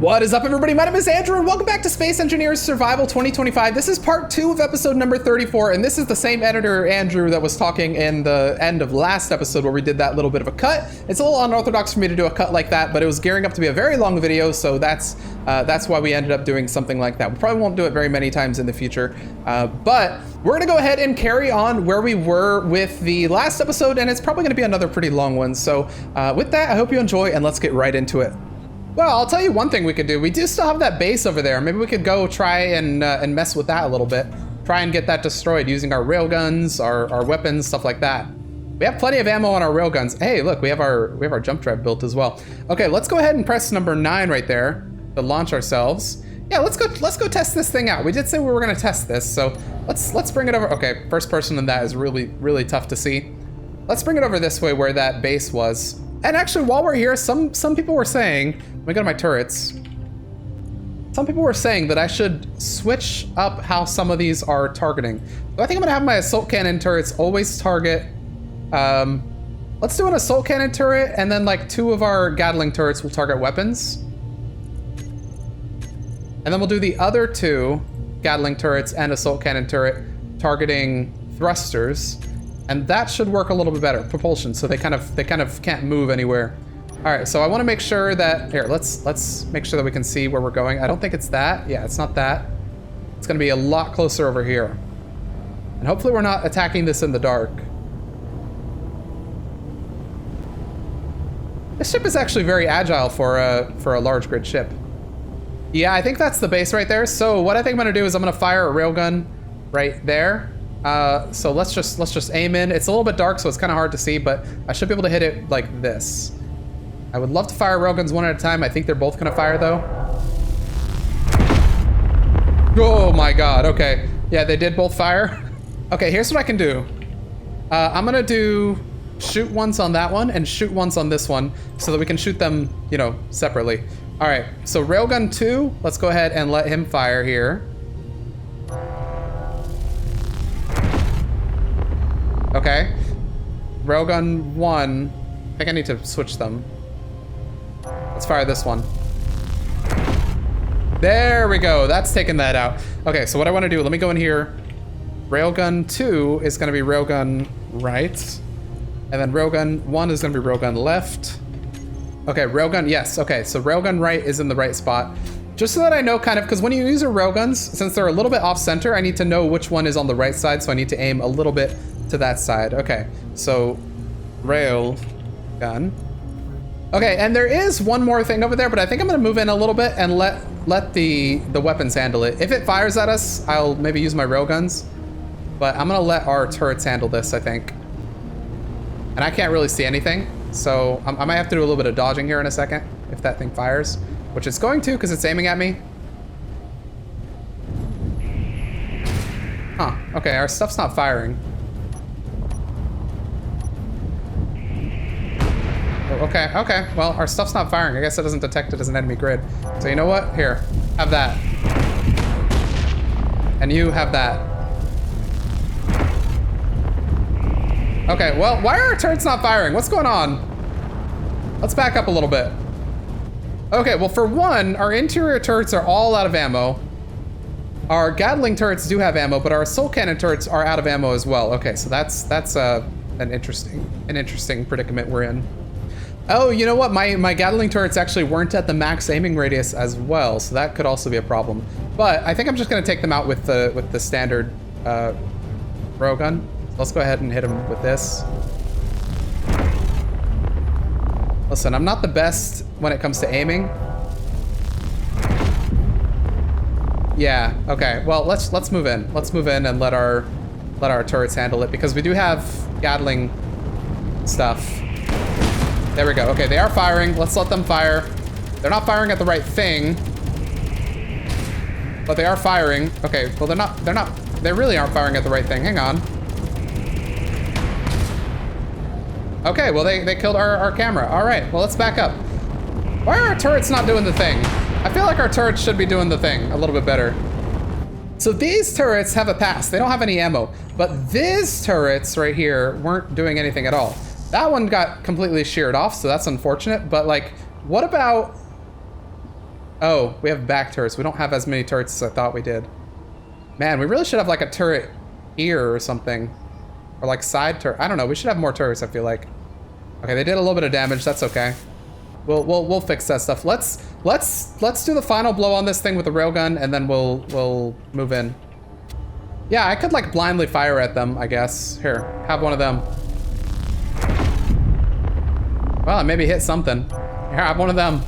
What is up, everybody? My name is Andrew, and welcome back to Space Engineers Survival 2025. This is part 2 of episode number 34, and this is the same editor, Andrew, that was talking in the end of last episode where we did that little bit of a cut. It's a little unorthodox for me to do a cut like that, but it was gearing up to be a very long video, so that's why we ended up doing something like that. We probably won't do it very many times in the future, but we're gonna go ahead and carry on where we were with the last episode, and it's probably gonna be another pretty long one. So with that, I hope you enjoy, and let's get right into it. Well, I'll tell you one thing we could do. We do still have that base over there. Maybe we could go try and mess with that a little bit. Try and get that destroyed using our railguns, our weapons, stuff like that. We have plenty of ammo on our railguns. Hey, look, we have our jump drive built as well. Okay, let's go ahead and press number 9 right there to launch ourselves. Yeah, let's go test this thing out. We did say we were gonna test this, so let's bring it over. Okay, first person in that is really tough to see. Let's bring it over this way where that base was. And actually, while we're here, some people were saying, let me go to my turrets. Some people were saying that I should switch up how some of these are targeting. So I think I'm gonna have my assault cannon turrets always target. Let's do an assault cannon turret, and then like 2 of our Gatling turrets will target weapons. And then we'll do the other 2 Gatling turrets and assault cannon turret targeting thrusters. And that should work a little bit better, propulsion, so they kind of can't move anywhere. All right, so I want to make sure that, here, let's make sure that we can see where we're going. I don't think it's that. Yeah, it's not that. It's gonna be a lot closer over here. And hopefully we're not attacking this in the dark. This ship is actually very agile for a large grid ship. Yeah, I think that's the base right there. So what I think I'm gonna do is I'm gonna fire a railgun right there. So let's just aim in. It's a little bit dark, so it's kind of hard to see, but I should be able to hit it like this. I would love to fire railguns one at a time. I think they're both gonna fire though. Oh my god, okay. Yeah, they did both fire. Okay, here's what I can do. I'm gonna do shoot once on that one and shoot once on this one so that we can shoot them, you know, separately. All right, so railgun 2, let's go ahead and let him fire here. Okay, railgun 1, I think I need to switch them. Let's fire this one. There we go, that's taking that out. Okay, so what I want to do, let me go in here. Railgun 2 is going to be railgun right, and then railgun 1 is going to be railgun left. Okay, railgun, yes, okay, so railgun right is in the right spot. Just so that I know kind of, because when you use your railguns, since they're a little bit off center, I need to know which one is on the right side, so I need to aim a little bit to that side. Okay, so rail gun. Okay, and there is one more thing over there, but I think I'm gonna move in a little bit and let the weapons handle it. If it fires at us, I'll maybe use my railguns, but I'm gonna let our turrets handle this, I think. And I can't really see anything, so I might have to do a little bit of dodging here in a second if that thing fires, which it's going to because it's aiming at me. Huh, okay, our stuff's not firing. Okay, well, our stuff's not firing. I guess it doesn't detect it as an enemy grid. So you know what? Here, have that. And you have that. Okay, well, why are our turrets not firing? What's going on? Let's back up a little bit. Okay, well, for one, our interior turrets are all out of ammo. Our Gatling turrets do have ammo, but our assault cannon turrets are out of ammo as well. Okay, so that's an interesting predicament we're in. Oh, you know what? My Gatling turrets actually weren't at the max aiming radius as well, so that could also be a problem. But I think I'm just gonna take them out with the standard railgun. So let's go ahead and hit them with this. Listen, I'm not the best when it comes to aiming. Yeah. Okay. Well, let's move in. Let's move in and let our turrets handle it because we do have Gatling stuff. There we go. Okay, they are firing. Let's let them fire. They're not firing at the right thing, but they are firing. Okay, well, they really aren't firing at the right thing. Hang on. Okay, well, they killed our camera. All right, well, let's back up. Why are our turrets not doing the thing? I feel like our turrets should be doing the thing a little bit better. So these turrets have a pass. They don't have any ammo, but these turrets right here weren't doing anything at all. That one got completely sheared off, so that's unfortunate, but like, what about Oh, we have back turrets. We don't have as many turrets as I thought we did. Man, we really should have like a turret here or something. Or like side turret. I don't know. We should have more turrets, I feel like. Okay, they did a little bit of damage. That's okay. We'll fix that stuff. Let's do the final blow on this thing with the railgun, and then we'll move in. Yeah, I could like blindly fire at them, I guess. Here, have one of them. Well, I maybe hit something. Here, have one of them.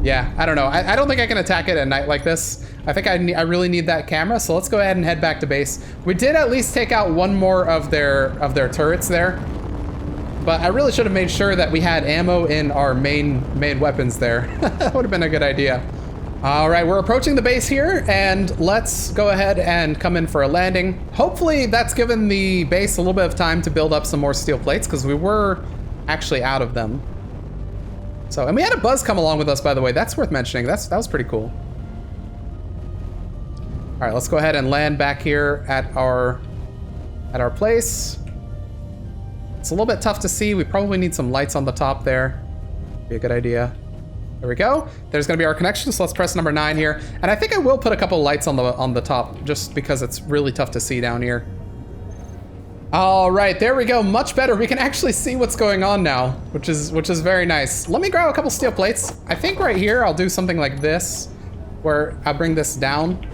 Yeah, I don't know. I don't think I can attack it at night like this. I think I really need that camera, so let's go ahead and head back to base. We did at least take out one more of their turrets there. But I really should have made sure that we had ammo in our main weapons there. That would have been a good idea. All right, we're approaching the base here, and let's go ahead and come in for a landing. Hopefully that's given the base a little bit of time to build up some more steel plates, because we were actually out of them. So, and we had a buzz come along with us, by the way. That's worth mentioning. That was pretty cool. All right, let's go ahead and land back here at our place. It's a little bit tough to see. We probably need some lights on the top there. Be a good idea. There we go. There's gonna be our connection, so let's press number 9 here. And I think I will put a couple lights on the top, just because it's really tough to see down here. All right, there we go. Much better. We can actually see what's going on now, which is very nice. Let me grab a couple steel plates. I think right here I'll do something like this, where I'll bring this down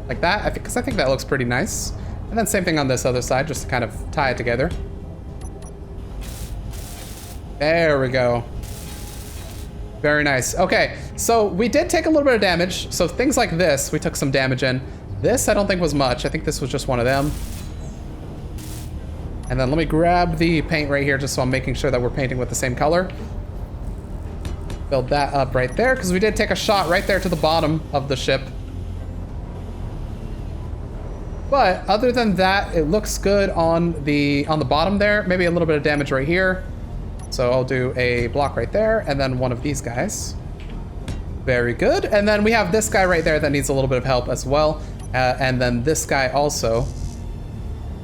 like that, because I think that looks pretty nice. And then same thing on this other side, just to kind of tie it together. There we go. Very nice. Okay, so we did take a little bit of damage. So things like this, we took some damage in. This I don't think was much. I think this was just one of them. And then let me grab the paint right here, just so I'm making sure that we're painting with the same color. Build that up right there, because we did take a shot right there to the bottom of the ship. But other than that, it looks good on the bottom there. Maybe a little bit of damage right here. So I'll do a block right there, and then one of these guys. Very good. And then we have this guy right there that needs a little bit of help as well. And then this guy also,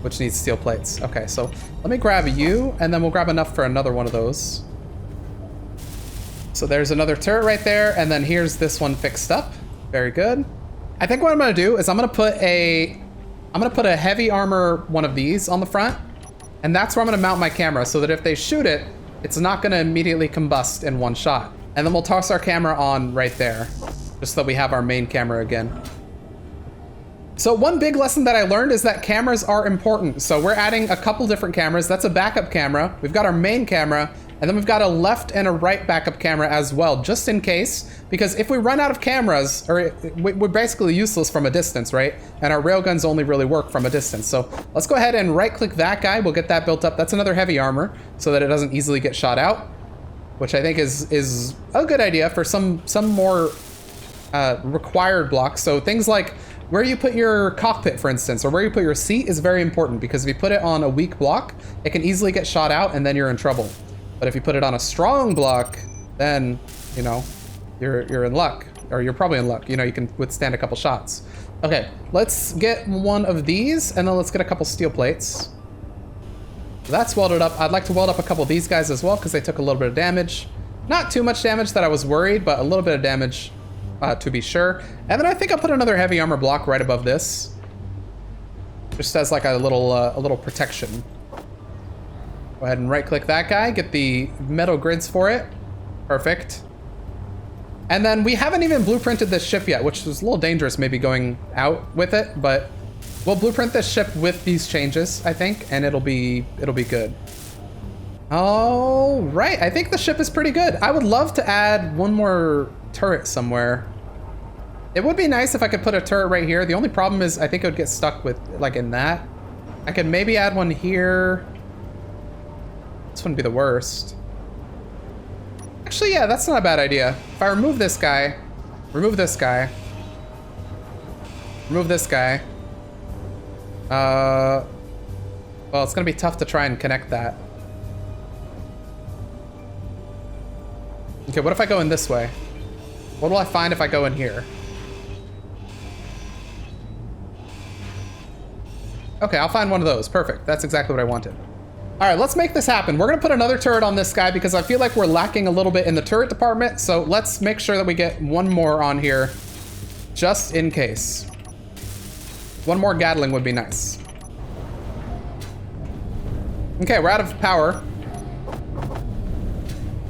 which needs steel plates. Okay, so let me grab you, and then we'll grab enough for another one of those. So there's another turret right there, and then here's this one fixed up. Very good. I think what I'm gonna do is I'm gonna put a heavy armor one of these on the front, and that's where I'm gonna mount my camera, so that if they shoot it, it's not gonna immediately combust in one shot. And then we'll toss our camera on right there, just so that we have our main camera again. So one big lesson that I learned is that cameras are important. So we're adding a couple different cameras. That's a backup camera. We've got our main camera, and then we've got a left and a right backup camera as well, just in case. Because if we run out of cameras, or we're basically useless from a distance, right? And our railguns only really work from a distance. So let's go ahead and right-click that guy. We'll get that built up. That's another heavy armor, so that it doesn't easily get shot out, which I think is a good idea for some more required blocks. So things like where you put your cockpit, for instance, or where you put your seat is very important, because if you put it on a weak block, it can easily get shot out, and then you're in trouble. But if you put it on a strong block, then, you know, you're in luck, or you're probably in luck. You know, you can withstand a couple shots. Okay, let's get one of these, and then let's get a couple steel plates. That's welded up. I'd like to weld up a couple of these guys as well, because they took a little bit of damage. Not too much damage that I was worried, but a little bit of damage to be sure. And then I think I'll put another heavy armor block right above this, just as like a little protection. Go ahead and right-click that guy, get the metal grids for it. Perfect. And then we haven't even blueprinted this ship yet, which is a little dangerous maybe going out with it, but we'll blueprint this ship with these changes, I think, and it'll be good. All right, I think the ship is pretty good. I would love to add one more turret somewhere. It would be nice if I could put a turret right here. The only problem is I think it would get stuck with, like, in that. I could maybe add one here. This wouldn't be the worst. Actually, yeah, that's not a bad idea. If I remove this guy, remove this guy, remove this guy. Well, it's gonna be tough to try and connect that. Okay, what if I go in this way? What will I find if I go in here? Okay, I'll find one of those. Perfect. That's exactly what I wanted. All right, let's make this happen. We're gonna put another turret on this guy because I feel like we're lacking a little bit in the turret department. So let's make sure that we get one more on here just in case. One more Gatling would be nice. Okay, we're out of power.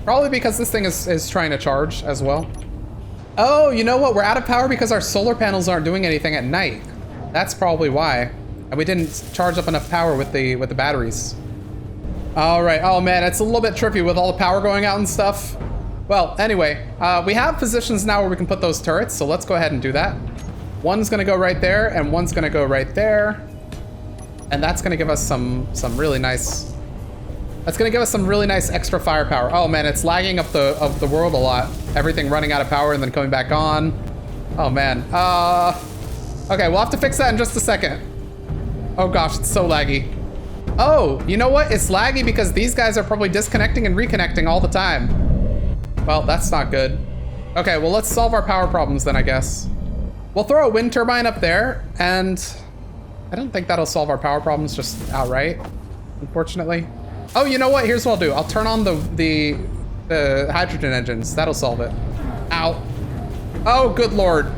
Probably because this thing is trying to charge as well. Oh, you know what? We're out of power because our solar panels aren't doing anything at night. That's probably why. And we didn't charge up enough power with the batteries. All right. Oh man, it's a little bit trippy with all the power going out and stuff. Well, anyway, we have positions now where we can put those turrets, so let's go ahead and do that. One's gonna go right there, and one's gonna go right there. And that's gonna give us some really nice... That's gonna give us some really nice extra firepower. Oh man, it's lagging up the world a lot. Everything running out of power and then coming back on. Oh man. Okay, we'll have to fix that in just a second. Oh gosh, it's so laggy. Oh, you know what? It's laggy because these guys are probably disconnecting and reconnecting all the time. Well, that's not good. Okay, well, let's solve our power problems then, I guess. We'll throw a wind turbine up there, and I don't think that'll solve our power problems just outright, unfortunately. Oh, you know what? Here's what I'll do. I'll turn on the hydrogen engines. That'll solve it. Ow. Oh, good lord.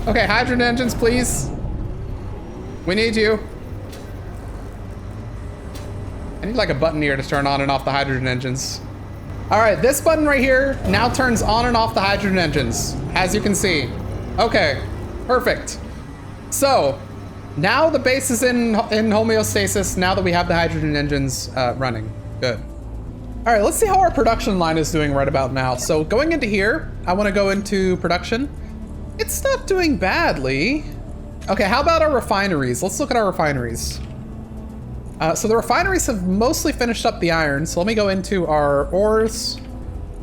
Okay, hydrogen engines, please. We need you. I need like a button here to turn on and off the hydrogen engines. All right, this button right here now turns on and off the hydrogen engines, as you can see. Okay, perfect. So now the base is in homeostasis now that we have the hydrogen engines running. Good. All right, let's see how our production line is doing right about now. So going into here, I want to go into production. It's not doing badly. Okay, how about our refineries? Let's look at our refineries. So the refineries have mostly finished up the iron. So let me go into our ores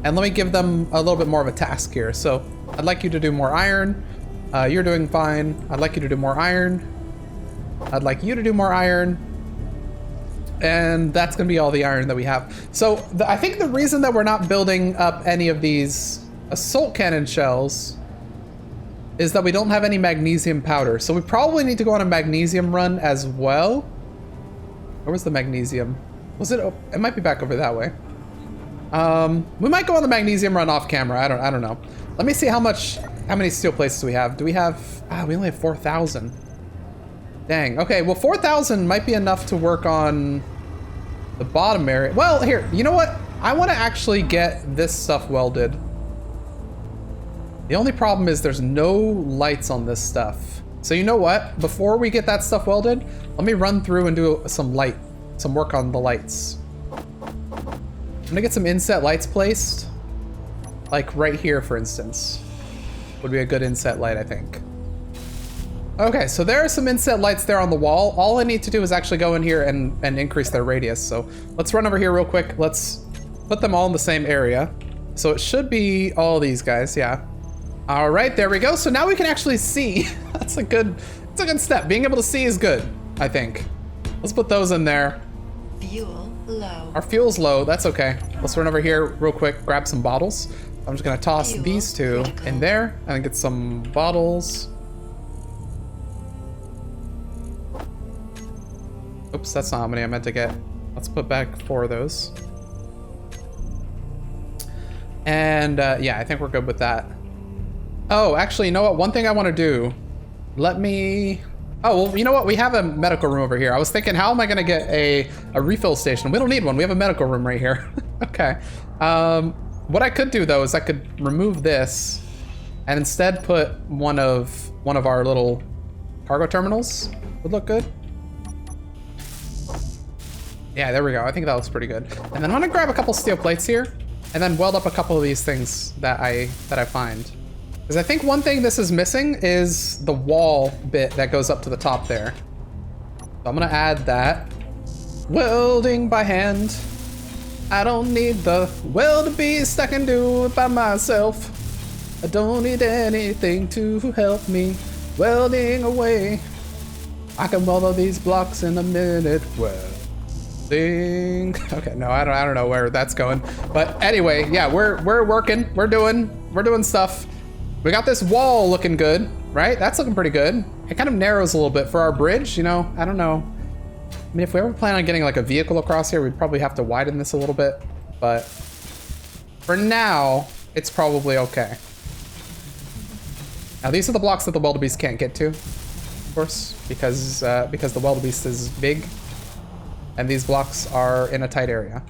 and let me give them a little bit more of a task here. So I'd like you to do more iron. You're doing fine. I'd like you to do more iron. I'd like you to do more iron. And that's gonna be all the iron that we have. So I think the reason that we're not building up any of these assault cannon shells is that we don't have any magnesium powder. So we probably need to go on a magnesium run as well. Where was the magnesium? Was it? It might be back over that way. We might go on the magnesium run off camera. I don't know. Let me see how many steel plates do we have? Do we have? We only have 4,000. Dang. Okay. Well, 4,000 might be enough to work on the bottom area. Well, here. You know what? I want to actually get this stuff welded. The only problem is there's no lights on this stuff. So you know what? Before we get that stuff welded, let me run through and do some work on the lights. I'm gonna get some inset lights placed. Like right here, for instance. Would be a good inset light, I think. Okay, so there are some inset lights there on the wall. All I need to do is actually go in here and increase their radius. So let's run over here real quick. Let's put them all in the same area. So it should be all these guys, yeah. All right, there we go. So now we can actually see. It's a good step. Being able to see is good, I think. Let's put those in there. Fuel low. Our fuel's low, that's okay. Let's run over here real quick, grab some bottles. I'm just gonna toss these two in there and get some bottles. Oops, that's not how many I meant to get. Let's put back 4 of those. And yeah, I think we're good with that. Oh, actually, you know what? One thing I want to do, let me... Oh, well, you know what? We have a medical room over here. I was thinking, how am I going to get a refill station? We don't need one. We have a medical room right here. Okay. What I could do, though, is I could remove this and instead put one of our little cargo terminals. Would look good. Yeah, there we go. I think that looks pretty good. And then I'm going to grab a couple steel plates here and then weld up a couple of these things that I find. Because I think one thing this is missing is the wall bit that goes up to the top there. So I'm gonna add that. Welding by hand. I don't need the welder beast, I can do it by myself. I don't need anything to help me welding away. I can weld all these blocks in a minute. Welding. Okay, no, I don't know where that's going. But anyway, yeah, we're working. We're doing stuff. We got this wall looking good, right? That's looking pretty good. It kind of narrows a little bit for our bridge, you know? I don't know. I mean, if we ever plan on getting like a vehicle across here, we'd probably have to widen this a little bit. But for now, it's probably okay. Now, these are the blocks that the wildebeest can't get to, of course, because the wildebeest is big, and these blocks are in a tight area.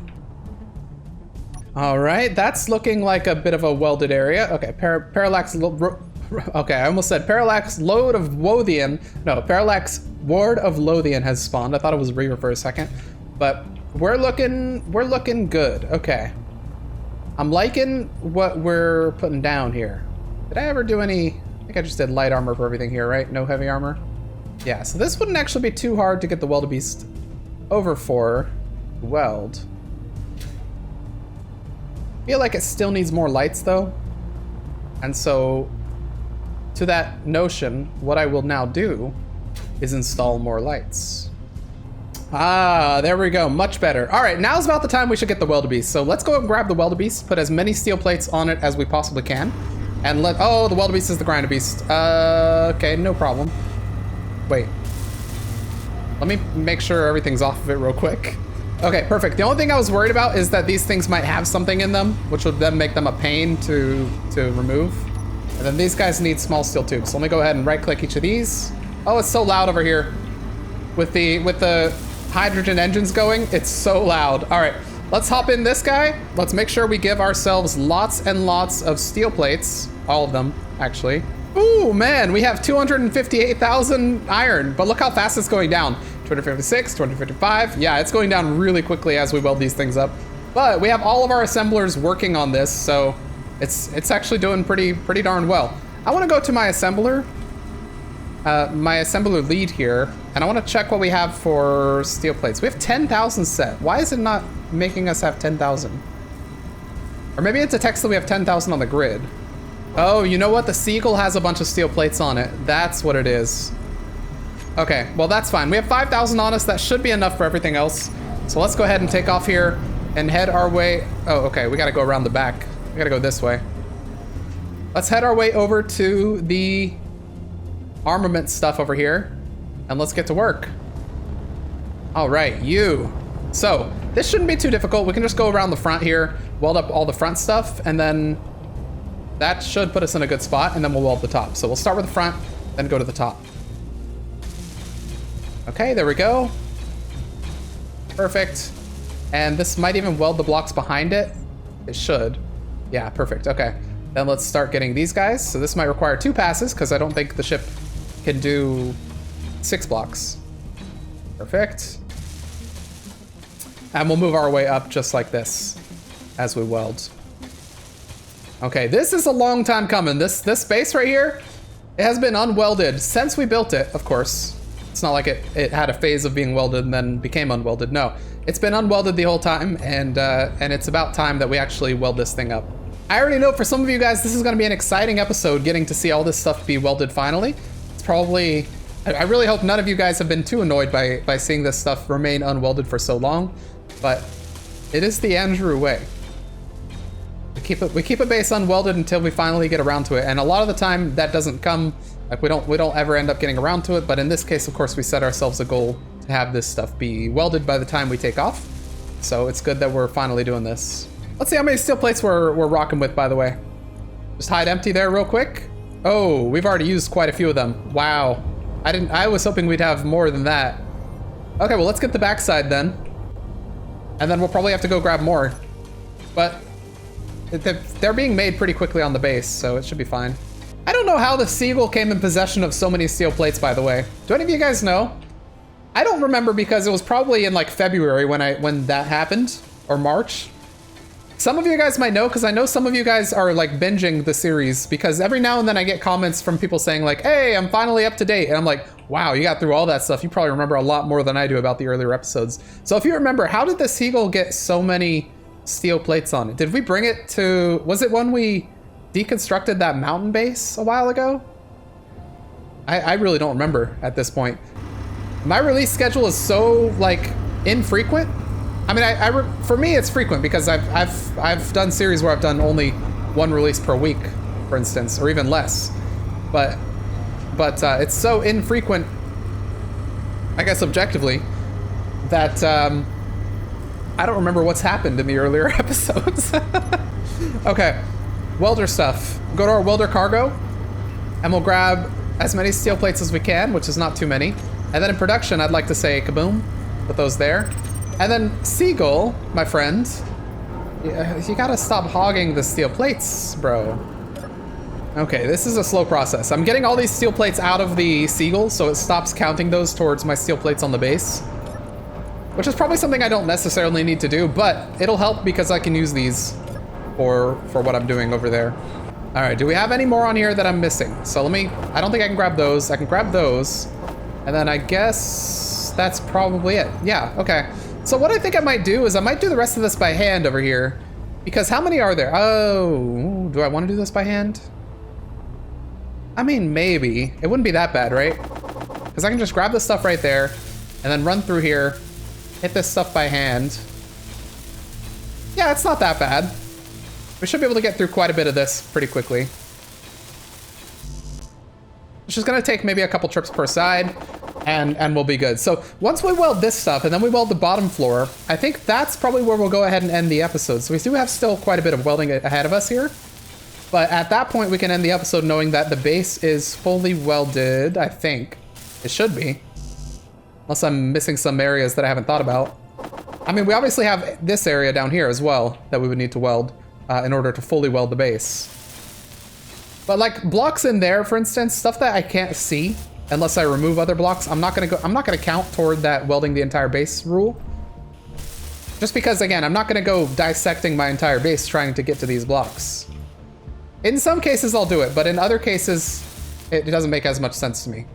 All right, that's looking like a bit of a welded area. Okay, parallax. Okay, I almost said parallax load of Wothian. No, parallax ward of Lothian has spawned. I thought it was Reaver for a second, but we're looking good. Okay, I'm liking what we're putting down here. Did I ever do any? I think I just did light armor for everything here, right? No heavy armor. Yeah, so this wouldn't actually be too hard to get the wildebeest over for weld. I feel like it still needs more lights though. And so to that notion, what I will now do is install more lights. Ah, there we go, much better. All right, now's about the time we should get the wildebeest. So let's go and grab the wildebeest, put as many steel plates on it as we possibly can. And oh, the wildebeest is the grinder beast. Okay, no problem. Wait. Let me make sure everything's off of it real quick. Okay, perfect. The only thing I was worried about is that these things might have something in them, which would then make them a pain to remove. And then these guys need small steel tubes. So let me go ahead and right click each of these. Oh, it's so loud over here. With the hydrogen engines going, it's so loud. All right. Let's hop in this guy. Let's make sure we give ourselves lots and lots of steel plates. All of them, actually. Ooh, man, we have 258,000 iron, but look how fast it's going down. 256, 255. Yeah, it's going down really quickly as we weld these things up. But we have all of our assemblers working on this, so it's actually doing pretty darn well. I want to go to my assembler lead here, and I want to check what we have for steel plates. We have 10,000 set. Why is it not making us have 10,000? Or maybe it's a text that we have 10,000 on the grid. Oh, you know what? The Seagull has a bunch of steel plates on it. That's what it is. Okay, well, that's fine. We have 5,000 on us. That should be enough for everything else. So let's go ahead and take off here and head our way. Oh, okay. We got to go around the back. We got to go this way. Let's head our way over to the armament stuff over here, and let's get to work. All right, you. So this shouldn't be too difficult. We can just go around the front here, weld up all the front stuff, and then that should put us in a good spot, and then we'll weld the top. So we'll start with the front, then go to the top. Okay, there we go. Perfect. And this might even weld the blocks behind it. It should. Yeah, perfect. Okay. Then let's start getting these guys. So this might require 2 passes because I don't think the ship can do 6 blocks. Perfect. And we'll move our way up just like this as we weld. Okay, this is a long time coming. This space right here, it has been unwelded since we built it, of course. It's not like it had a phase of being welded and then became unwelded. No, it's been unwelded the whole time, and it's about time that we actually weld this thing up. I already know for some of you guys, this is going to be an exciting episode, getting to see all this stuff be welded finally. It's probably, I really hope none of you guys have been too annoyed by seeing this stuff remain unwelded for so long, but it is the Andrew way. We keep a base unwelded until we finally get around to it, and a lot of the time that doesn't come. Like we don't ever end up getting around to it, but in this case, of course, we set ourselves a goal to have this stuff be welded by the time we take off. So it's good that we're finally doing this. Let's see how many steel plates we're rocking with, by the way. Just hide empty there real quick. Oh, we've already used quite a few of them. Wow. I was hoping we'd have more than that. Okay, well, let's get the backside then. And then we'll probably have to go grab more. But they're being made pretty quickly on the base, so it should be fine. I don't know how the Seagull came in possession of so many steel plates, by the way. Do any of you guys know? I don't remember because it was probably in like February when that happened, or March. Some of you guys might know, because I know some of you guys are like binging the series, because every now and then I get comments from people saying like, hey, I'm finally up to date. And I'm like, wow, you got through all that stuff. You probably remember a lot more than I do about the earlier episodes. So if you remember, how did the Seagull get so many steel plates on it? Did we bring it to, was it when we deconstructed that mountain base a while ago? I really don't remember at this point. My release schedule is so like infrequent. I mean, for me it's frequent because I've done series where I've done only 1 release per week, for instance, or even less. But it's so infrequent, I guess objectively, that I don't remember what's happened in the earlier episodes. Okay, welder stuff. Go to our welder cargo, and we'll grab as many steel plates as we can, which is not too many. And then in production, I'd like to say kaboom, put those there. And then Seagull, my friend, you gotta stop hogging the steel plates, bro. Okay, this is a slow process. I'm getting all these steel plates out of the Seagull, so it stops counting those towards my steel plates on the base. Which is probably something I don't necessarily need to do, but it'll help because I can use these for what I'm doing over there. All right, do we have any more on here that I'm missing? So I don't think I can grab those. I can grab those. And then I guess that's probably it. Yeah, okay. So what I think I might do is I might do the rest of this by hand over here. Because how many are there? Oh, do I want to do this by hand? I mean, maybe. It wouldn't be that bad, right? Because I can just grab the stuff right there and then run through here, hit this stuff by hand. Yeah, it's not that bad. We should be able to get through quite a bit of this pretty quickly. It's just gonna take maybe a couple trips per side and we'll be good. So once we weld this stuff and then we weld the bottom floor, I think that's probably where we'll go ahead and end the episode. So we do have still quite a bit of welding ahead of us here. But at that point, we can end the episode knowing that the base is fully welded, I think. It should be. Unless I'm missing some areas that I haven't thought about. I mean, we obviously have this area down here as well that we would need to weld in order to fully weld the base. But like blocks in there, for instance, stuff that I can't see unless I remove other blocks, I'm not gonna count toward that welding the entire base rule. Just because, again, I'm not gonna go dissecting my entire base trying to get to these blocks. In some cases, I'll do it, but in other cases, it doesn't make as much sense to me.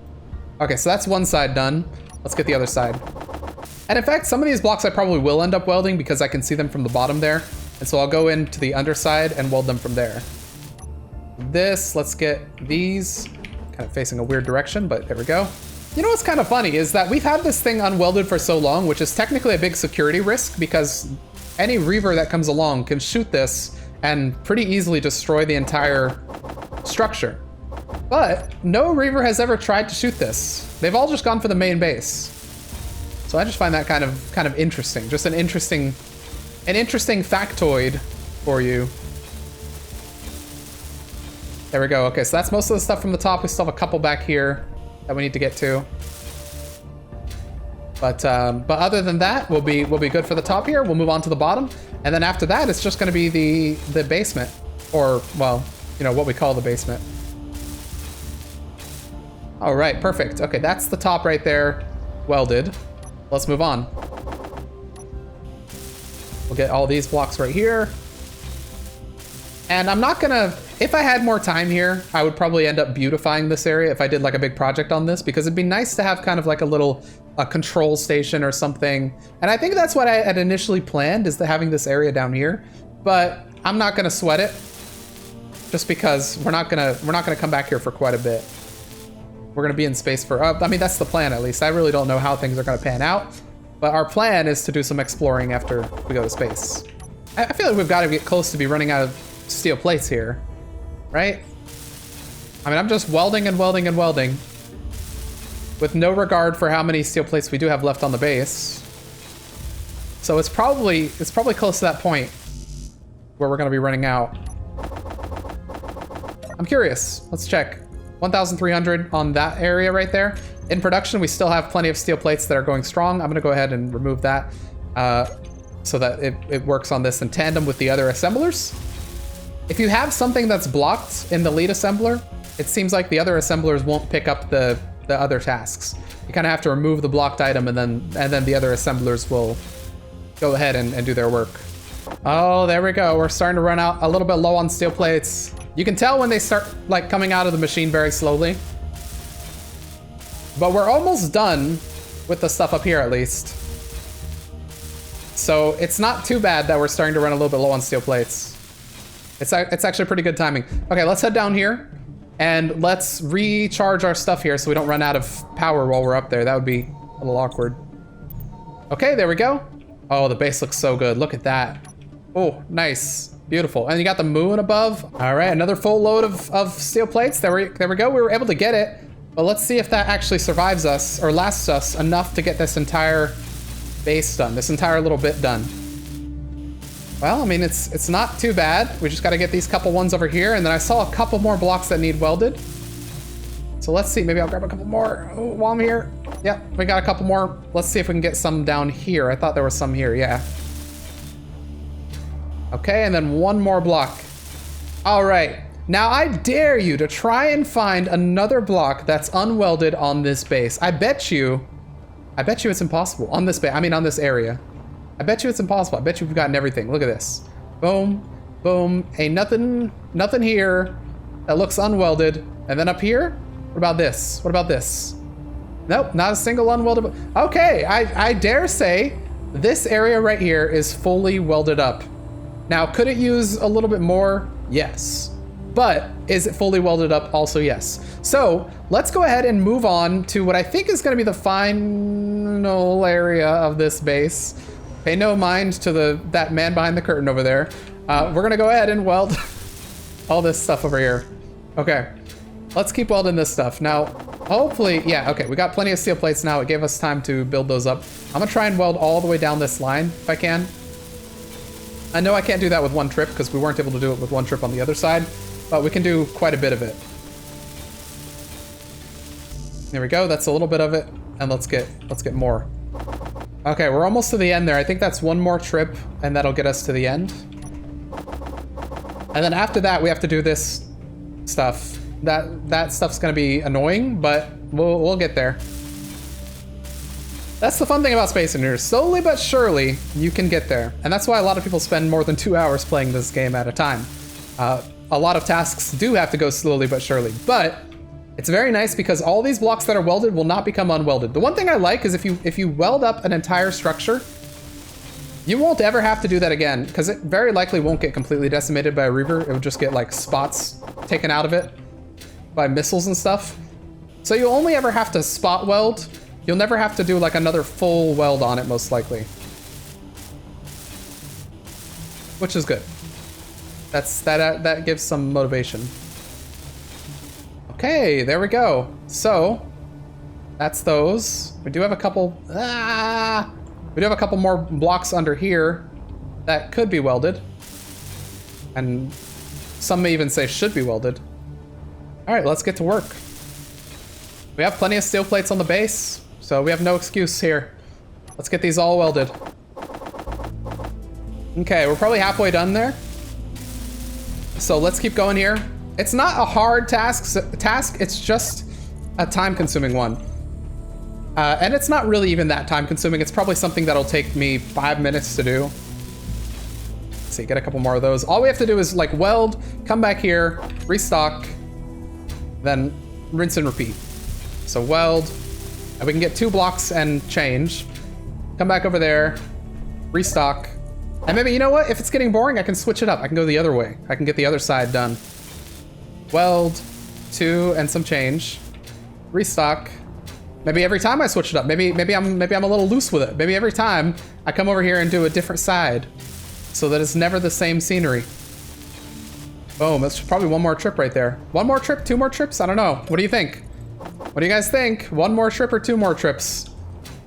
Okay, so that's one side done. Let's get the other side. And in fact, some of these blocks I probably will end up welding because I can see them from the bottom there. And so I'll go into the underside and weld them from there. Let's get these kind of facing a weird direction, but there we go. You know what's kind of funny is that we've had this thing unwelded for so long, which is technically a big security risk because any reaver that comes along can shoot this and pretty easily destroy the entire structure. But no reaver has ever tried to shoot this. They've all just gone for the main base. So I just find that kind of interesting. Just an interesting factoid for you. There we go. Okay, so that's most of the stuff from the top. We still have a couple back here that we need to get to. But other than that, we'll be good for the top here. We'll move on to the bottom, and then after that, it's just going to be the basement, or well, you know what we call the basement. All right, perfect. Okay, that's the top right there, welded. Let's move on. We'll get all these blocks right here. And I'm not gonna, if I had more time here, I would probably end up beautifying this area if I did like a big project on this, because it'd be nice to have kind of like a control station or something. And I think that's what I had initially planned, is having this area down here, but I'm not gonna sweat it just because we're not gonna come back here for quite a bit. We're gonna be in space for, I mean, that's the plan at least. I really don't know how things are gonna pan out, but our plan is to do some exploring after we go to space. I feel like we've got to get close to be running out of steel plates here, right? I mean, I'm just welding and welding and welding with no regard for how many steel plates we do have left on the base. So it's probably close to that point where we're gonna be running out. I'm curious, let's check. 1,300 on that area right there. In production, we still have plenty of steel plates that are going strong. I'm gonna go ahead and remove that so that it works on this in tandem with the other assemblers. If you have something that's blocked in the lead assembler, it seems like the other assemblers won't pick up the other tasks. You kind of have to remove the blocked item, and then the other assemblers will go ahead and do their work. Oh, there we go. We're starting to run out a little bit low on steel plates. You can tell when they start like coming out of the machine very slowly. But we're almost done with the stuff up here at least. So it's not too bad that we're starting to run a little bit low on steel plates. It's actually pretty good timing. Okay, let's head down here and let's recharge our stuff here so we don't run out of power while we're up there. That would be a little awkward. Okay, there we go. Oh, the base looks so good. Look at that. Oh, nice. Beautiful. And you got the moon above. All right, another full load of steel plates. There we go. We were able to get it. But let's see if that actually survives us or lasts us enough to get this entire base done. This entire little bit done. Well, I mean, it's not too bad. We just got to get these couple ones over here, and then I saw a couple more blocks that need welded. So let's see. Maybe I'll grab a couple more while I'm here. Yep, we got a couple more. Let's see if we can get some down here. I thought there was some here. Yeah. Okay, and then one more block. All right. Now I dare you to try and find another block that's unwelded on this base. I bet you it's impossible on this base. I mean, on this area. I bet you it's impossible. I bet you we've gotten everything. Look at this. Boom, boom. Ain't nothing here that looks unwelded. And then up here, what about this? What about this? Nope, not a single unwelded. Okay, I dare say this area right here is fully welded up. Now, could it use a little bit more? Yes. But is it fully welded up? Also, yes. So let's go ahead and move on to what I think is going to be the final area of this base. Pay no mind to that man behind the curtain over there. We're going to go ahead and weld all this stuff over here. Okay. Let's keep welding this stuff. Now, hopefully, yeah, okay, we got plenty of steel plates now. It gave us time to build those up. I'm going to try and weld all the way down this line if I can. I know I can't do that with one trip because we weren't able to do it with one trip on the other side, but we can do quite a bit of it. There we go. That's a little bit of it. And let's get more. Okay, we're almost to the end there. I think that's one more trip and that'll get us to the end. And then after that, we have to do this stuff. That stuff's gonna be annoying, but we'll get there. That's the fun thing about Space Engineers. Slowly but surely, you can get there. And that's why a lot of people spend more than 2 hours playing this game at a time. A lot of tasks do have to go slowly but surely, but it's very nice because all these blocks that are welded will not become unwelded. The one thing I like is if you weld up an entire structure, you won't ever have to do that again because it very likely won't get completely decimated by a Reaver. It would just get like spots taken out of it by missiles and stuff. So you'll only ever have to spot weld. You'll never have to do like another full weld on it, most likely. Which is good. That gives some motivation. Okay, there we go. So that's those. We do have a couple. We do have a couple more blocks under here that could be welded, and some may even say should be welded. All right, let's get to work. We have plenty of steel plates on the base, so we have no excuse here. Let's get these all welded. Okay, we're probably halfway done there. So let's keep going here. It's not a hard task, it's just a time-consuming one. And it's not really even that time-consuming. It's probably something that'll take me 5 minutes to do. Let's see, get a couple more of those. All we have to do is like weld, come back here, restock, then rinse and repeat. So weld, and we can get 2 blocks and change. Come back over there, restock. And maybe, you know what? If it's getting boring, I can switch it up. I can go the other way. I can get the other side done. Weld, 2 and some change. Restock. Maybe every time I switch it up. Maybe I'm a little loose with it. Maybe every time I come over here and do a different side so that it's never the same scenery. Boom, that's probably one more trip right there. One more trip, 2 more trips? I don't know. What do you think? What do you guys think? 1 more trip or 2 more trips?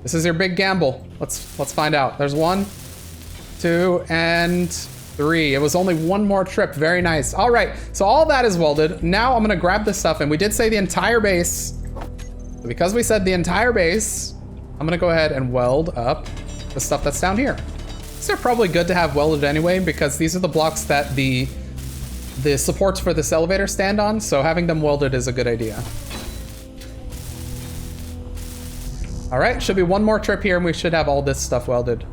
This is your big gamble. Let's find out. There's 1, 2, and 3. It was only 1 more trip. Very nice. All right, so all that is welded. Now I'm gonna grab this stuff, and we did say the entire base. Because we said the entire base, I'm gonna go ahead and weld up the stuff that's down here. These are probably good to have welded anyway, because these are the blocks that the supports for this elevator stand on, so having them welded is a good idea. All right, should be 1 more trip here, and we should have all this stuff welded.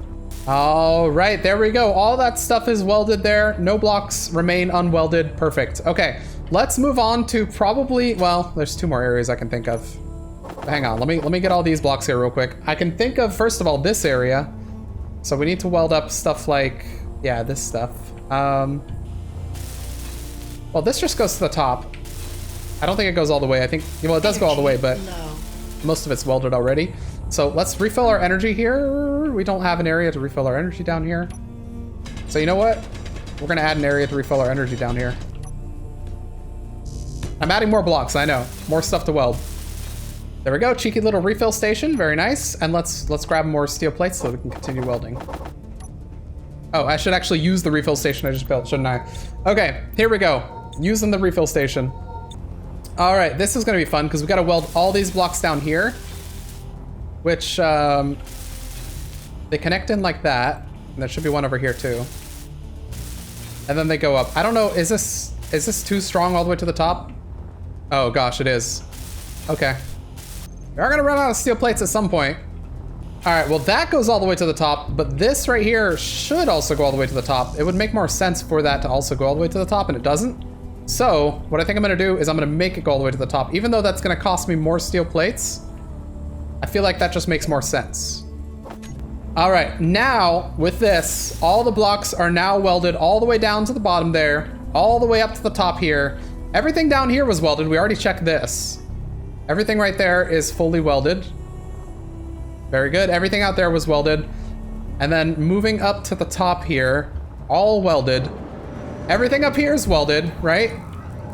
All right, there we go. All that stuff is welded there. No blocks remain unwelded. Perfect. Okay, let's move on to probably, well, there's 2 more areas I can think of. Hang on, let me get all these blocks here real quick. I can think of, first of all, this area. So we need to weld up stuff like, yeah, this stuff. Well, this just goes to the top. I don't think it goes all the way. I think, well, it does go all the way, but most of it's welded already. So let's refill our energy here. We don't have an area to refill our energy down here. So you know what? We're gonna add an area to refill our energy down here. I'm adding more blocks, I know. More stuff to weld. There we go, cheeky little refill station, very nice. And let's grab more steel plates so we can continue welding. Oh, I should actually use the refill station I just built, shouldn't I? Okay, here we go. Using the refill station. All right, this is gonna be fun because we gotta weld all these blocks down here, which they connect in like that. And there should be one over here too. And then they go up. I don't know, is this too strong all the way to the top? Oh gosh, it is. Okay. We are gonna run out of steel plates at some point. All right, well that goes all the way to the top, but this right here should also go all the way to the top. It would make more sense for that to also go all the way to the top, and it doesn't. So what I think I'm gonna do is I'm gonna make it go all the way to the top. Even though that's gonna cost me more steel plates, I feel like that just makes more sense. All right, now with this, all the blocks are now welded all the way down to the bottom there, all the way up to the top here. Everything down here was welded. We already checked this. Everything right there is fully welded. Very good. Everything out there was welded. And then moving up to the top here, all welded. Everything up here is welded, right?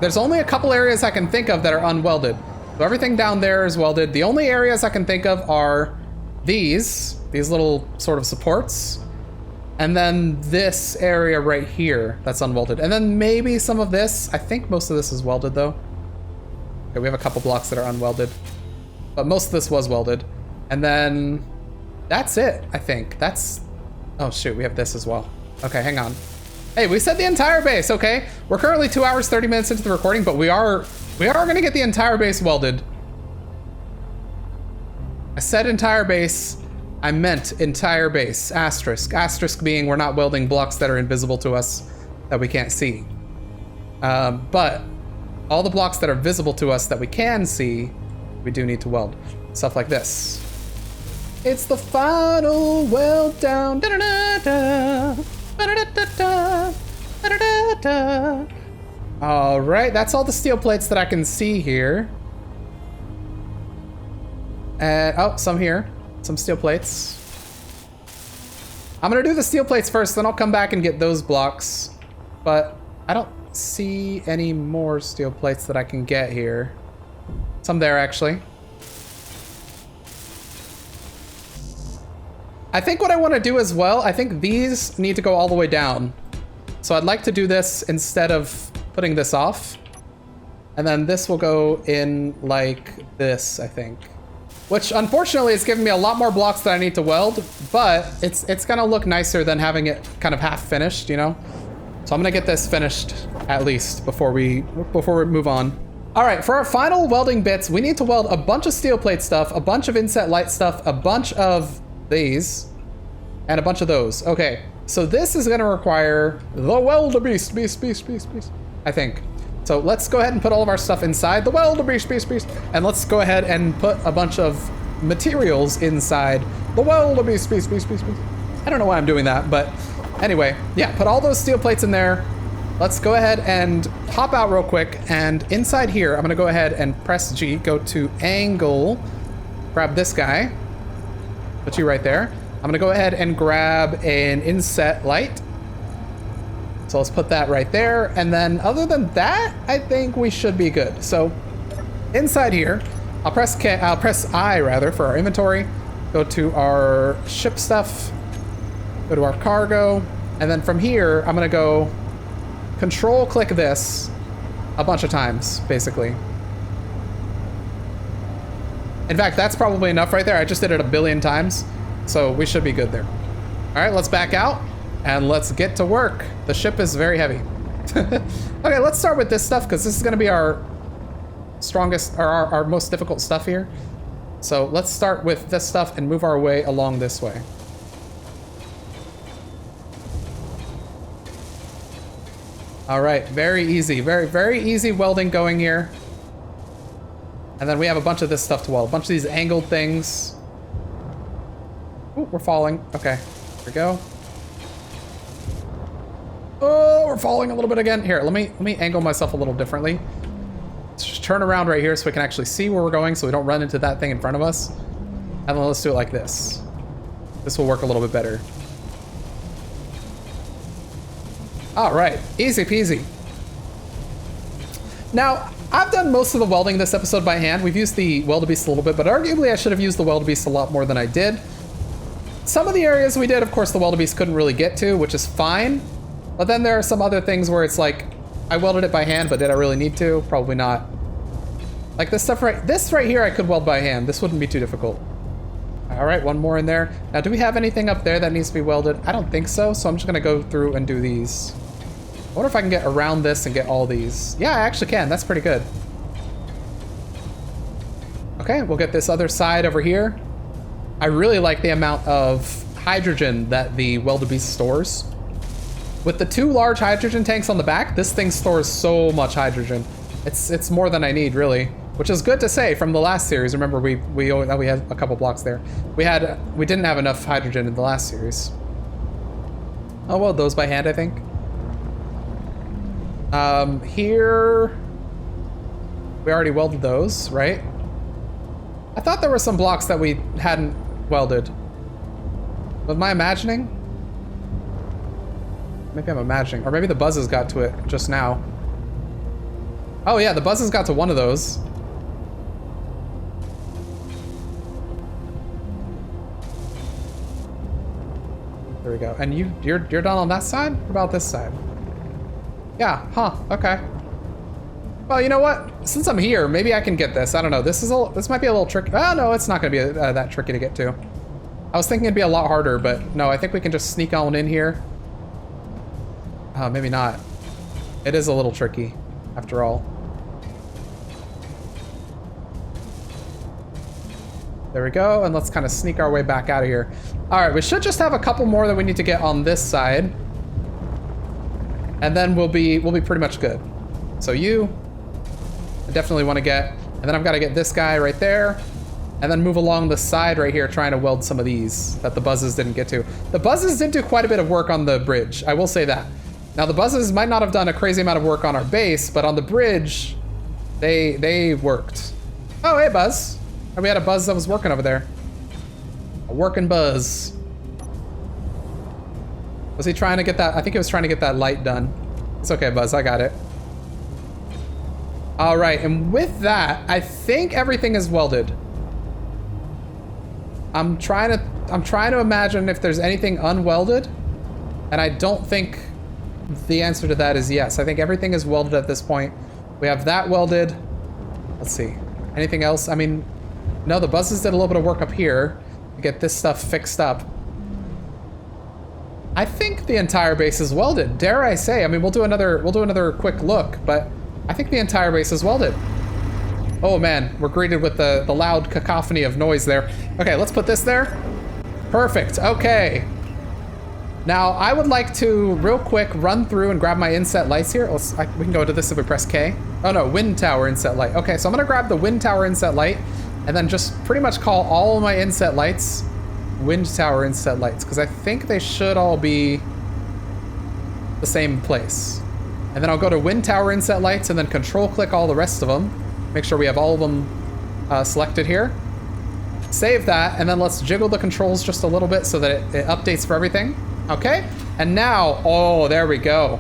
There's only a couple areas I can think of that are unwelded. So everything down there is welded. The only areas I can think of are these little sort of supports. And then this area right here, that's unwelded. And then maybe some of this. I think most of this is welded though. Okay, we have a couple blocks that are unwelded. But most of this was welded. And then that's it, I think. Oh shoot, we have this as well. Okay, hang on. Hey, we said the entire base, okay? We're currently 2 hours, 30 minutes into the recording, but we are gonna get the entire base welded. I said entire base, I meant entire base, asterisk. Asterisk being we're not welding blocks that are invisible to us that we can't see. But all the blocks that are visible to us that we can see, we do need to weld. Stuff like this. It's the final weld down. Da-da-da-da. Da-da-da-da-da. Da-da-da-da. All right, that's all the steel plates that I can see here. And oh, some here, some steel plates. I'm gonna do the steel plates first, then I'll come back and get those blocks. But I don't see any more steel plates that I can get here. Some there actually. I think what I want to do as well, I think these need to go all the way down. So I'd like to do this instead of putting this off. And then this will go in like this, I think. Which unfortunately is giving me a lot more blocks that I need to weld, but it's gonna look nicer than having it kind of half finished, you know? So I'm gonna get this finished at least before we move on. All right, for our final welding bits, we need to weld a bunch of steel plate stuff, a bunch of inset light stuff, a bunch of these, and a bunch of those. Okay, so this is gonna require the welder beast, I think. So let's go ahead and put all of our stuff inside the welder beast, and let's go ahead and put a bunch of materials inside the welder beast. I don't know why I'm doing that, but anyway, yeah, put all those steel plates in there. Let's go ahead and pop out real quick, and inside here, I'm gonna go ahead and press G, go to angle, grab this guy, put you right there. I'm gonna go ahead and grab an inset light. So let's put that right there. And then other than that, I think we should be good. So inside here, I'll press I rather for our inventory, go to our ship stuff, go to our cargo. And then from here, I'm gonna go control click this a bunch of times, basically. In fact, that's probably enough right there. I just did it a billion times, so we should be good there. All right, let's back out and let's get to work. The ship is very heavy. Okay, let's start with this stuff because this is gonna be our strongest, or our most difficult stuff here. So let's start with this stuff and move our way along this way. All right, very easy, very easy welding going here. And then we have a bunch of this stuff to weld, a bunch of these angled things. Ooh, we're falling. Okay, here we go. Oh, we're falling a little bit again. Here, let me angle myself a little differently. Let's just turn around right here so we can actually see where we're going so we don't run into that thing in front of us. And then let's do it like this. This will work a little bit better. All right, easy peasy. Now, I've done most of the welding this episode by hand. We've used the Wildebeest a little bit, but arguably I should have used the Wildebeest a lot more than I did. Some of the areas we did, of course, the Wildebeest couldn't really get to, which is fine. But then there are some other things where it's like, I welded it by hand, but did I really need to? Probably not. Like this stuff this right here, I could weld by hand. This wouldn't be too difficult. All right, one more in there. Now, do we have anything up there that needs to be welded? I don't think so, so I'm just gonna go through and do these. I wonder if I can get around this and get all these. Yeah, I actually can. That's pretty good. Okay, we'll get this other side over here. I really like the amount of hydrogen that the Wildebeest stores. With the 2 large hydrogen tanks on the back, this thing stores so much hydrogen. It's more than I need, really, which is good to say from the last series. Remember, we had a couple blocks there. We didn't have enough hydrogen in the last series. Oh well, those by hand, I think. Here we already welded those, right? I thought there were some blocks that we hadn't welded. Am I imagining? Maybe I'm imagining, or maybe the buzzes got to it just now. Oh yeah, the buzzes got to one of those. There we go. And you're done on that side? What about this side? Yeah, huh, okay. Well, you know what? Since I'm here, maybe I can get this. I don't know. This might be a little tricky. Oh no, it's not gonna be that tricky to get to. I was thinking it'd be a lot harder, but no, I think we can just sneak on in here. Maybe not. It is a little tricky, after all. There we go, and let's kind of sneak our way back out of here. All right, we should just have a couple more that we need to get on this side, and then we'll be pretty much good. So I definitely want to get, and then I've got to get this guy right there, and then move along the side right here, trying to weld some of these that the buzzes didn't get to. The buzzes did do quite a bit of work on the bridge, I will say that. Now the buzzes might not have done a crazy amount of work on our base, but on the bridge, they worked. Oh, hey, Buzz. We had a Buzz that was working over there. A working Buzz. Was he trying to get that? I think he was trying to get that light done. It's okay, Buzz, I got it. All right, and with that, I think everything is welded. I'm trying to imagine if there's anything unwelded, and I don't think the answer to that is yes. I think everything is welded at this point. We have that welded. Let's see. Anything else? I mean, no, the buzzes did a little bit of work up here to get this stuff fixed up. I think the entire base is welded. Dare I say? I mean, we'll do another quick look, but I think the entire base is welded. Oh man, we're greeted with the loud cacophony of noise there. Okay, let's put this there. Perfect. Okay. Now, I would like to, real quick, run through and grab my inset lights here. We can go to this if we press K. Oh no, wind tower inset light. Okay, so I'm gonna grab the wind tower inset light and then just pretty much call all of my inset lights wind tower inset lights, because I think they should all be the same place. And then I'll go to wind tower inset lights and then control click all the rest of them. Make sure we have all of them selected here. Save that, and then let's jiggle the controls just a little bit so that it updates for everything. Okay, and now, oh, there we go.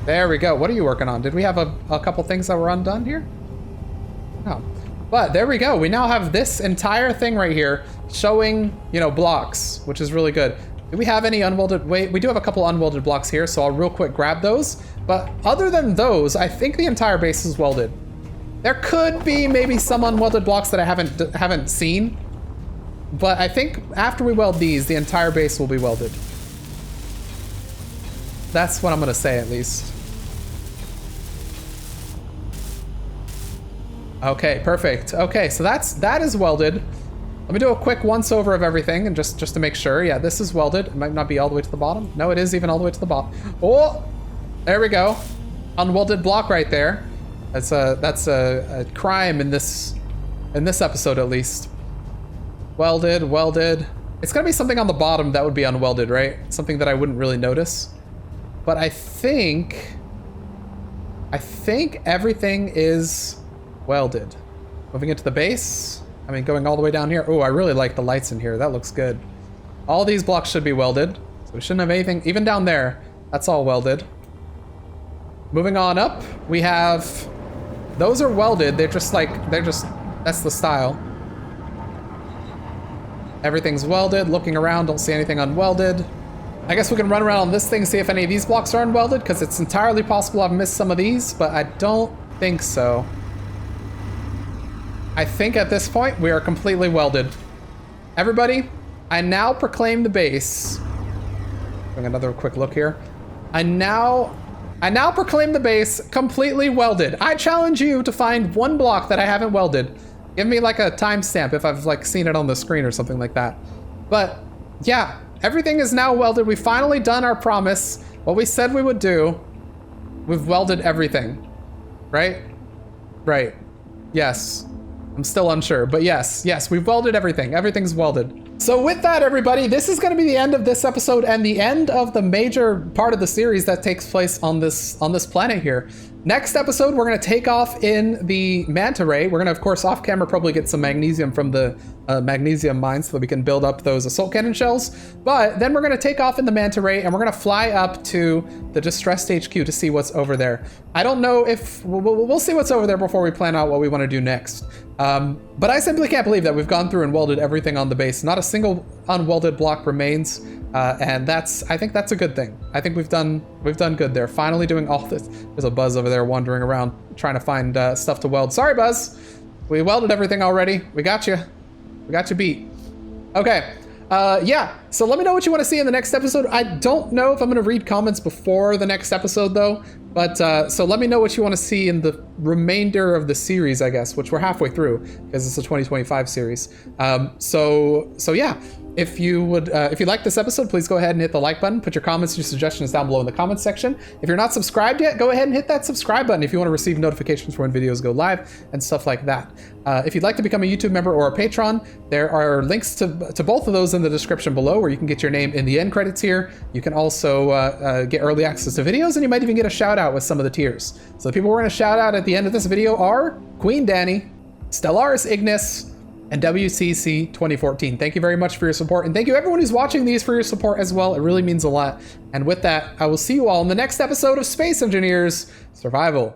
There we go. What are you working on? Did we have a couple things that were undone here? No. But there we go. We now have this entire thing right here showing, you know, blocks, which is really good. Do we have any unwelded? Wait, we do have a couple unwelded blocks here, so I'll real quick grab those. But other than those, I think the entire base is welded. There could be maybe some unwelded blocks that I haven't seen, but I think after we weld these, the entire base will be welded. That's what I'm gonna say, at least. Okay, perfect. Okay, so that is welded. Let me do a quick once over of everything, and just to make sure. Yeah, this is welded. It might not be all the way to the bottom. No, it is even all the way to the bottom. Oh, there we go. Unwelded block right there. That's a crime in this episode, at least. Welded, welded. It's gonna be something on the bottom that would be unwelded, right? Something that I wouldn't really notice. But I think everything is welded. Moving into the base. I mean, going all the way down here. Oh, I really like the lights in here. That looks good. All these blocks should be welded. So we shouldn't have anything, even down there. That's all welded. Moving on up, we have Those are welded. That's the style. Everything's welded. Looking around, don't see anything unwelded. I guess we can run around on this thing, see if any of these blocks are unwelded, because it's entirely possible I've missed some of these, but I don't think so. I think at this point we are completely welded. Everybody, I now proclaim the base. Doing another quick look here. I now proclaim the base completely welded. I challenge you to find one block that I haven't welded. Give me like a timestamp if I've like seen it on the screen or something like that. But yeah, everything is now welded. We've finally done our promise. What we said we would do. We've welded everything. Right? Right. Yes. I'm still unsure, but yes, we've welded everything. Everything's welded. So with that, everybody, this is going to be the end of this episode and the end of the major part of the series that takes place on this planet here. Next episode, we're going to take off in the Manta Ray. We're going to, of course, off camera probably get some magnesium from the magnesium mine so that we can build up those assault cannon shells. But then we're going to take off in the Manta Ray and we're going to fly up to the Distressed HQ to see what's over there. I don't know if we'll see what's over there before we plan out what we want to do next. But I simply can't believe that we've gone through and welded everything on the base. Not a single unwelded block remains, and I think that's a good thing. I think we've done good there. Finally doing all this. There's a Buzz over there wandering around trying to find stuff to weld. Sorry, Buzz. We welded everything already. We got you. We got you beat. Okay. Yeah, so let me know what you want to see in the next episode. I don't know if I'm going to read comments before the next episode, though. But so let me know what you want to see in the remainder of the series, I guess, which we're halfway through because it's a 2025 series. So yeah, if you like this episode, please go ahead and hit the like button. Put your comments, your suggestions down below in the comments section. If you're not subscribed yet, go ahead and hit that subscribe button if you want to receive notifications for when videos go live and stuff like that. If you'd like to become a YouTube member or a patron, there are links to both of those in the description below where you can get your name in the end credits here. You can also get early access to videos, and you might even get a shout out with some of the tiers. So the people we're going to shout out at the end of this video are Queen Danny, Stellaris Ignis, and WCC 2014. Thank you very much for your support, and thank you everyone who's watching these for your support as well. It really means a lot. And with that, I will see you all in the next episode of Space Engineers Survival.